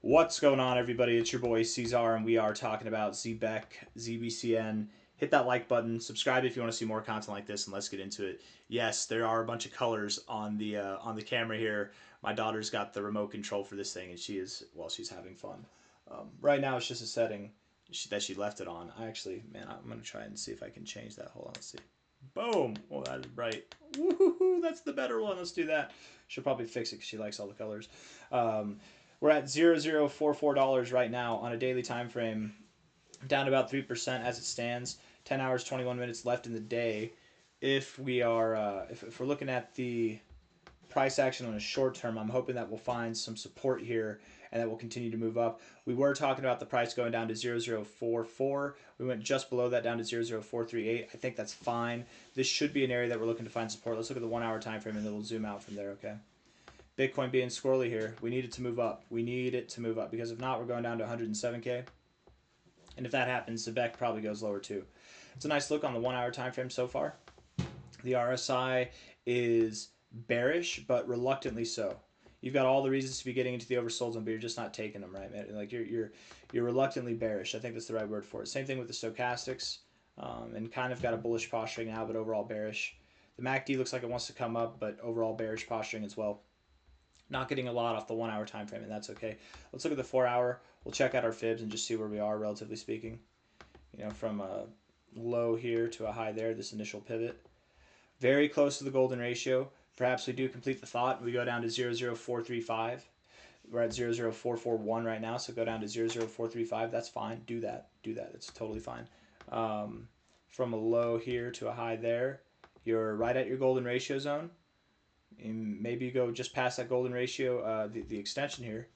What's going on, everybody? It's your boy C-Zar, and we are talking about Zebec, Zbcn. Hit that like button, subscribe if you want to see more content like this, and let's get into it. Yes, there are a bunch of colors on the camera here. My daughter's got the remote control for this thing, and she's having fun. Right now, it's just a setting that she left it on. I'm gonna try and see if I can change that. Hold on, let's see. Boom! Oh, that is bright. Woohoo! That's the better one. Let's do that. She'll probably fix it because she likes all the colors. Um, we're at $0.0044 right now on a daily time frame, down about 3% as it stands. 10 hours, 21 minutes left in the day. If we're looking at the price action on a short term, I'm hoping that we'll find some support here and that will continue to move up. We were talking about the price going down to 0.0044. We went just below that down to 0.0438. I think that's fine. This should be an area that we're looking to find support. Let's look at the 1 hour time frame and then we'll zoom out from there, okay? Bitcoin being squirrely here. We need it to move up. We need it to move up because if not, we're going down to 107K. And if that happens, Zebec probably goes lower too. It's a nice look on the 1 hour time frame so far. The RSI is bearish, but reluctantly so. You've got all the reasons to be getting into the oversold zone, but you're just not taking them, right, man? Like you're reluctantly bearish. I think that's the right word for it. Same thing with the stochastics, and kind of got a bullish posturing now, but overall bearish. The MACD looks like it wants to come up, but overall bearish posturing as well. Not getting a lot off the 1 hour time frame, and that's okay. Let's look at the 4 hour. We'll check out our fibs and just see where we are, relatively speaking. You know, from a low here to a high there, this initial pivot. Very close to the golden ratio. Perhaps we do complete the thought. We go down to 0.0435. We're at 0.0441 right now, so go down to 0.0435. That's fine. Do that. Do that. It's totally fine. From a low here to a high there, you're right at your golden ratio zone. And maybe you go just past that golden ratio, the extension here.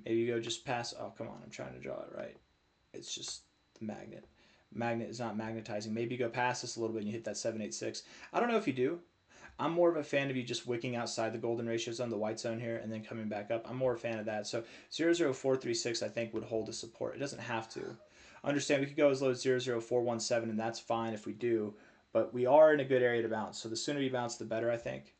Maybe you go just past. Oh, come on. I'm trying to draw it right. It's just the magnet. Magnet is not magnetizing. Maybe you go past this a little bit and you hit that 786. I don't know if you do. I'm more of a fan of you just wicking outside the golden ratio zone, the white zone here, and then coming back up. I'm more a fan of that. So 0.0436 I think would hold a support. It doesn't have to. Understand we could go as low as 0.0417 and that's fine if we do. But we are in a good area to bounce. So the sooner you bounce, the better, I think.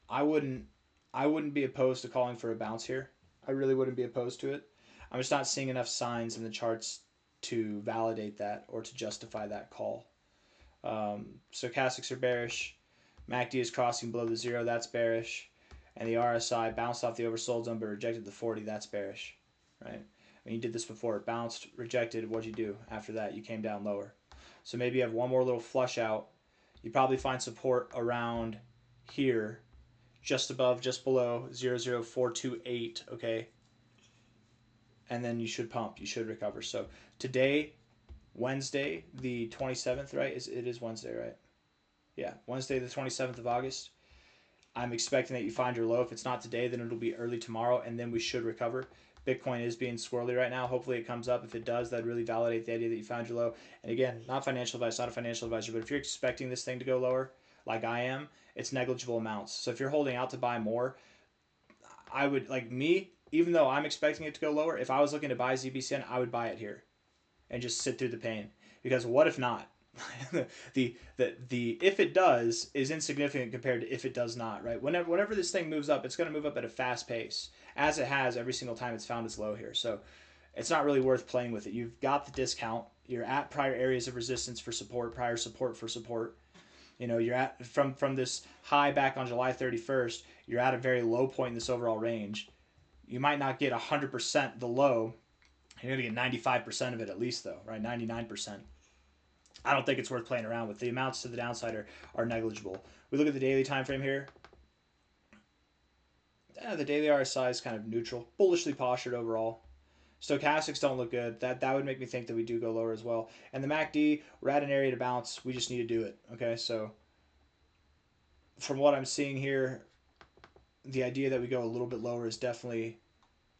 I wouldn't be opposed to calling for a bounce here. I really wouldn't be opposed to it. I'm just not seeing enough signs in the charts to validate that or to justify that call. Stochastics are bearish. MACD is crossing below the 0. That's bearish. And the RSI bounced off the oversold zone but rejected the 40. That's bearish. Right? I mean, you did this before. It bounced, rejected. What'd you do after that? You came down lower. So maybe you have one more little flush out. You probably find support around here, just above, just below 0.0428, okay? And then you should pump. You should recover. So today, Wednesday, the 27th, right? It is Wednesday, right? Yeah, Wednesday, the 27th of August. I'm expecting that you find your low. If it's not today, then it'll be early tomorrow, and then we should recover. Bitcoin is being squirrely right now. Hopefully it comes up. If it does, that'd really validate the idea that you found your low. And again, not financial advice, not a financial advisor, but if you're expecting this thing to go lower, like I am, it's negligible amounts. So if you're holding out to buy more, I would, like me, even though I'm expecting it to go lower, if I was looking to buy Zbcn, I would buy it here and just sit through the pain. Because what if not? the if it does is insignificant compared to if it does not, right? Whenever this thing moves up, it's going to move up at a fast pace, as it has every single time it's found its low here. So it's not really worth playing with it. You've got the discount. You're at prior areas of resistance for support, prior support for support. You know, you're at from this high back on July 31st. You're at a very low point in this overall range. You might not get 100% the low. You're going to get 95% of it at least, though, right? 99%. I don't think it's worth playing around with. The amounts to the downside are negligible. We look at the daily time frame here. The daily RSI is kind of neutral, bullishly postured overall. Stochastics don't look good. That would make me think that we do go lower as well. And the MACD, we're at an area to bounce. We just need to do it. Okay, so from what I'm seeing here, the idea that we go a little bit lower is definitely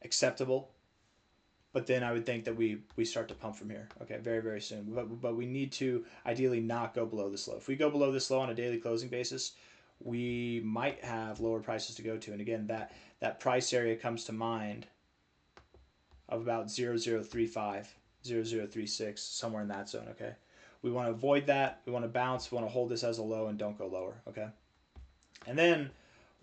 acceptable. But then I would think that we start to pump from here. Okay, very, very soon. But we need to ideally not go below this low. If we go below this low on a daily closing basis, we might have lower prices to go to. And again, that price area comes to mind of about 0.035, 0.036, somewhere in that zone, okay? We want to avoid that. We want to bounce. We want to hold this as a low and don't go lower, okay? And then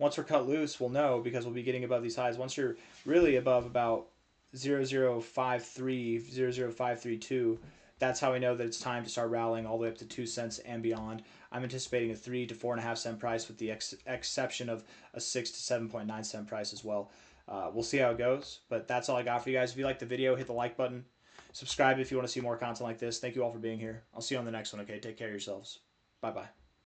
once we're cut loose, we'll know because we'll be getting above these highs. Once you're really above about 0053, 00532, that's how we know that it's time to start rallying all the way up to 2 cents and beyond. I'm anticipating a 3 to 4.5 cent price with the exception of a 6 to 7.9 cent price as well. We'll see how it goes, but that's all I got for you guys. If you like the video, hit the like button. Subscribe if you want to see more content like this. Thank you all for being here. I'll see you on the next one, okay? Take care of yourselves. Bye-bye.